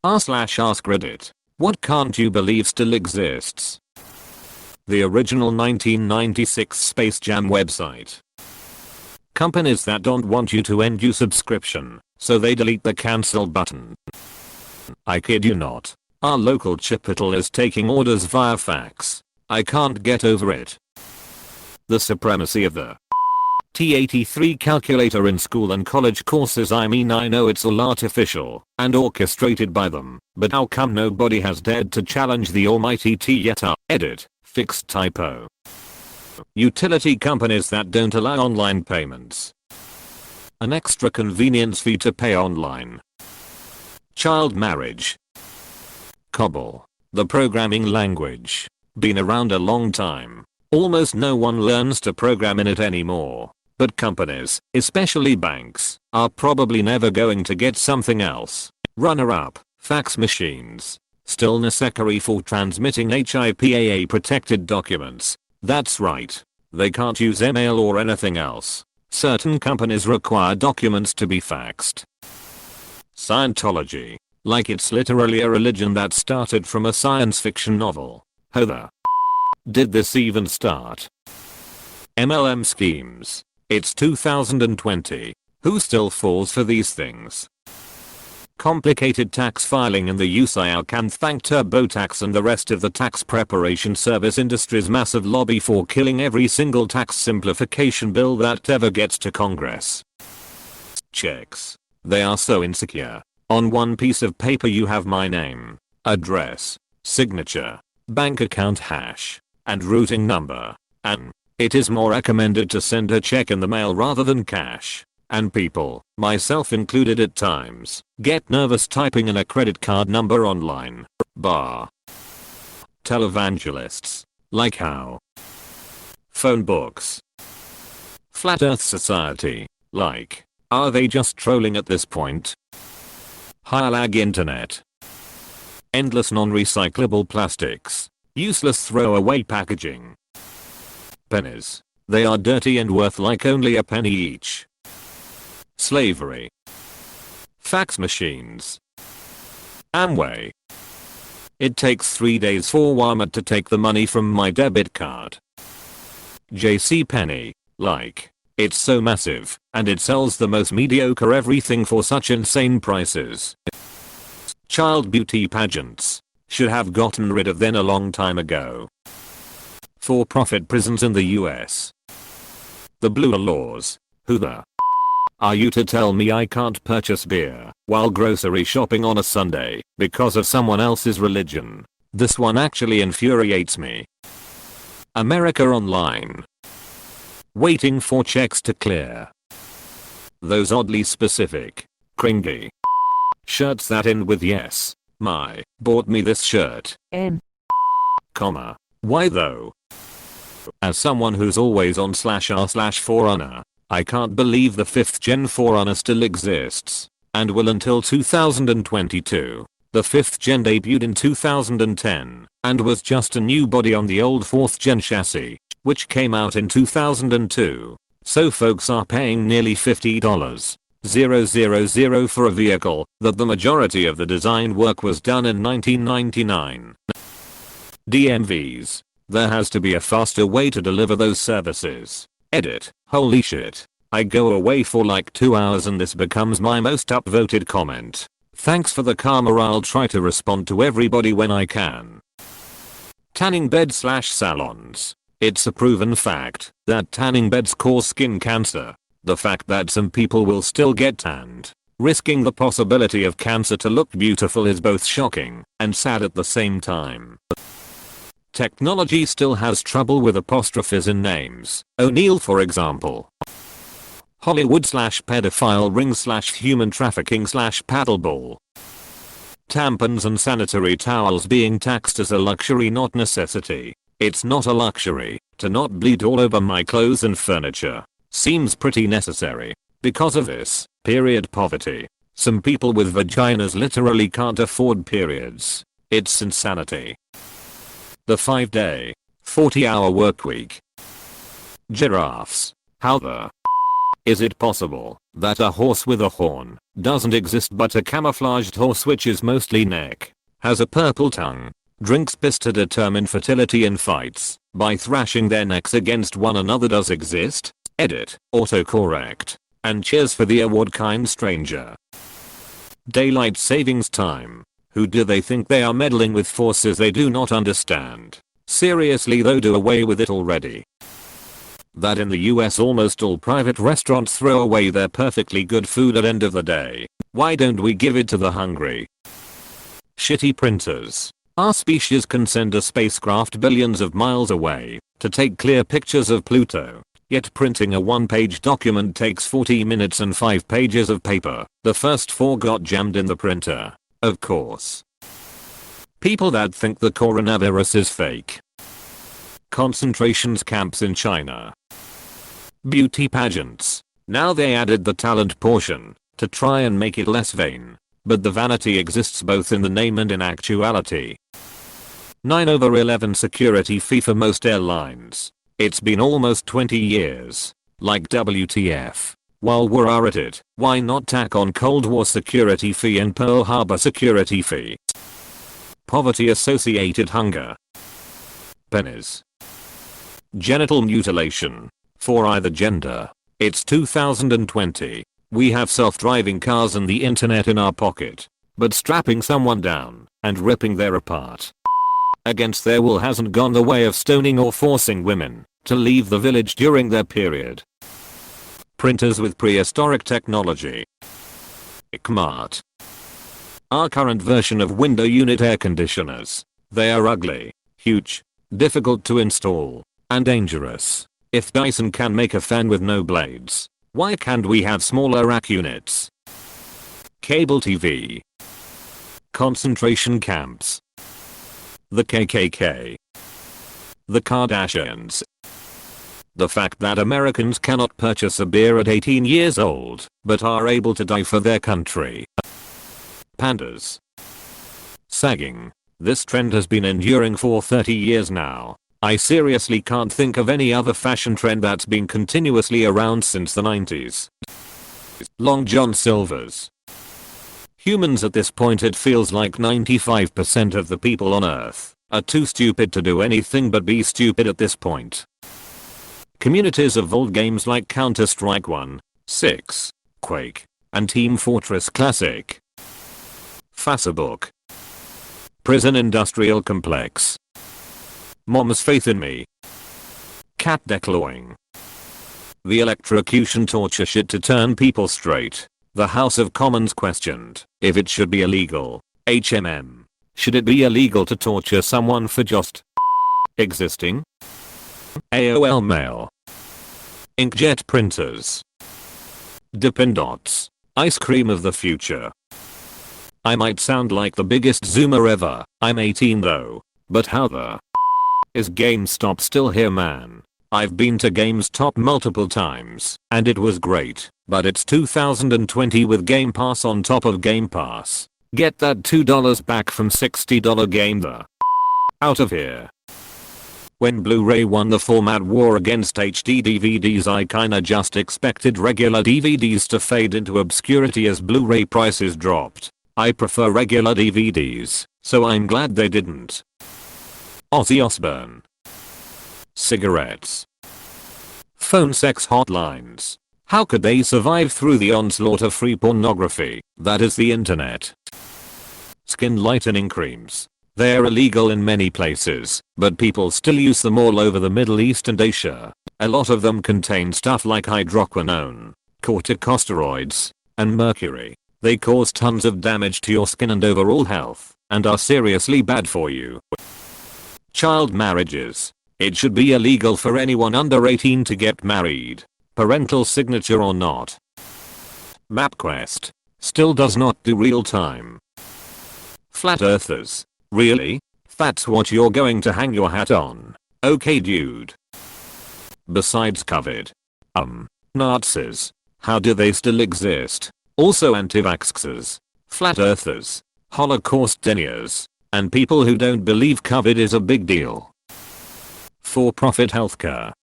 r/AskReddit. What can't you believe still exists? The original 1996 Space Jam website. Companies that don't want you to end your subscription, so they delete the cancel button. I kid you not. Our local Chipotle is taking orders via fax. I can't get over it. The supremacy of the T83 calculator in school and college courses. I mean, I know it's all artificial and orchestrated by them, but how come nobody has dared to challenge the almighty T yet? Edit, fixed typo. Utility companies that don't allow online payments. An extra convenience fee to pay online. Child marriage. COBOL, the programming language. Been around a long time. Almost no one learns to program in it anymore. But companies, especially banks, are probably never going to get something else. Runner-up, fax machines. Still necessary for transmitting HIPAA protected documents. That's right. They can't use email or anything else. Certain companies require documents to be faxed. Scientology. Like it's literally a religion that started from a science fiction novel. How the did this even start? MLM schemes. It's 2020. Who still falls for these things? Complicated tax filing in the US. I can thank TurboTax and the rest of the tax preparation service industry's massive lobby for killing every single tax simplification bill that ever gets to Congress. Checks. They are so insecure. On one piece of paper you have my name, address, signature, bank account hash, and routing number, and it is more recommended to send a check in the mail rather than cash. And people, myself included at times, get nervous typing in a credit card number online. Bar. Televangelists. Like how? Phone books. Flat Earth Society. Like, are they just trolling at this point? High lag internet. Endless non-recyclable plastics. Useless throwaway packaging. Pennies. They are dirty and worth like only a penny each. Slavery. Fax machines. Amway. It takes 3 days for Walmart to take the money from my debit card. JCPenney. Like, it's so massive, and it sells the most mediocre everything for such insane prices. Child beauty pageants. Should have gotten rid of them a long time ago. For-profit prisons in the US. The blue laws. Who the are you to tell me I can't purchase beer while grocery shopping on a Sunday because of someone else's religion? This one actually infuriates me. America Online. Waiting for checks to clear. Those oddly specific, cringy shirts that end with yes, my, bought me this shirt. Comma. Why though? As someone who's always on /r/4runner, I can't believe the 5th gen Forerunner still exists, and will until 2022. The 5th gen debuted in 2010, and was just a new body on the old 4th gen chassis, which came out in 2002. So folks are paying nearly $50,000 for a vehicle that the majority of the design work was done in 1999. DMVs. There has to be a faster way to deliver those services. Edit. Holy shit. I go away for like 2 hours and this becomes my most upvoted comment. Thanks for the karma. I'll try to respond to everybody when I can. Tanning bed/salons. It's a proven fact that tanning beds cause skin cancer. The fact that some people will still get tanned, risking the possibility of cancer to look beautiful, is both shocking and sad at the same time. Technology still has trouble with apostrophes in names. O'Neill, for example. Hollywood/pedophile ring/human trafficking/paddleball. Tampons and sanitary towels being taxed as a luxury, not necessity. It's not a luxury to not bleed all over my clothes and furniture. Seems pretty necessary. Because of this, period poverty. Some people with vaginas literally can't afford periods. It's insanity. The 5-day, 40-hour workweek. Giraffes. How the is it possible that a horse with a horn Doesn't exist but a camouflaged horse which is mostly neck. Has a purple tongue. Drinks piss to determine fertility in fights by thrashing their necks against one another. Does exist? Edit. Autocorrect. And cheers for the award, kind stranger. Daylight savings time. Who do they think they are meddling with forces they do not understand? Seriously though, do away with it already. That in the US almost all private restaurants throw away their perfectly good food at end of the day. Why don't we give it to the hungry? Shitty printers. Our species can send a spacecraft billions of miles away to take clear pictures of Pluto. Yet printing a one-page document takes 40 minutes and 5 pages of paper. The first 4 got jammed in the printer. Of course. People that think the coronavirus is fake. Concentration camps in China. Beauty pageants. Now they added the talent portion to try and make it less vain. But the vanity exists both in the name and in actuality. 9/11 security fee for most airlines. It's been almost 20 years. Like WTF. While we're at it, why not tack on Cold War security fee and Pearl Harbor security fee? Poverty associated hunger. Pennies. Genital mutilation. For either gender. It's 2020. We have self-driving cars and the internet in our pocket. But strapping someone down and ripping their apart against their will hasn't gone the way of stoning or forcing women to leave the village during their period. Printers with prehistoric technology. Smart. Our current version of window unit air conditioners. They are ugly, huge, difficult to install, and dangerous. If Dyson can make a fan with no blades, why can't we have smaller rack units? Cable TV. Concentration camps. The KKK. The Kardashians. The fact that Americans cannot purchase a beer at 18 years old, but are able to die for their country. Pandas. Sagging. This trend has been enduring for 30 years now. I seriously can't think of any other fashion trend that's been continuously around since the 90s. Long John Silvers. Humans at this point, it feels like 95% of the people on Earth are too stupid to do anything but be stupid at this point. Communities of old games like Counter-Strike 1, 6, Quake, and Team Fortress Classic. Facebook. Prison industrial complex. Mom's faith in me. Cat declawing. The electrocution torture shit to turn people straight. The House of Commons questioned if it should be illegal. HMM. Should it be illegal to torture someone for just existing? AOL Mail. Inkjet printers. Dippin' Dots. Ice cream of the future. I might sound like the biggest zoomer ever. I'm 18 though. But how the is GameStop still here, man? I've been to GameStop multiple times and it was great, but it's 2020 with Game Pass on top of Game Pass. Get that $2 back from $60 game the out of here. When Blu-ray won the format war against HD DVDs, I kinda just expected regular DVDs to fade into obscurity as Blu-ray prices dropped. I prefer regular DVDs, so I'm glad they didn't. Ozzy Osbourne. Cigarettes. Phone sex hotlines. How could they survive through the onslaught of free pornography that is the internet? Skin lightening creams. They're illegal in many places, but people still use them all over the Middle East and Asia. A lot of them contain stuff like hydroquinone, corticosteroids, and mercury. They cause tons of damage to your skin and overall health, and are seriously bad for you. Child marriages. It should be illegal for anyone under 18 to get married, parental signature or not. MapQuest. Still does not do real time. Flat earthers. Really? That's what you're going to hang your hat on? Okay dude. Besides COVID. Nazis. How do they still exist? Also anti-vaxxers. Flat earthers. Holocaust deniers. And people who don't believe COVID is a big deal. For-profit healthcare.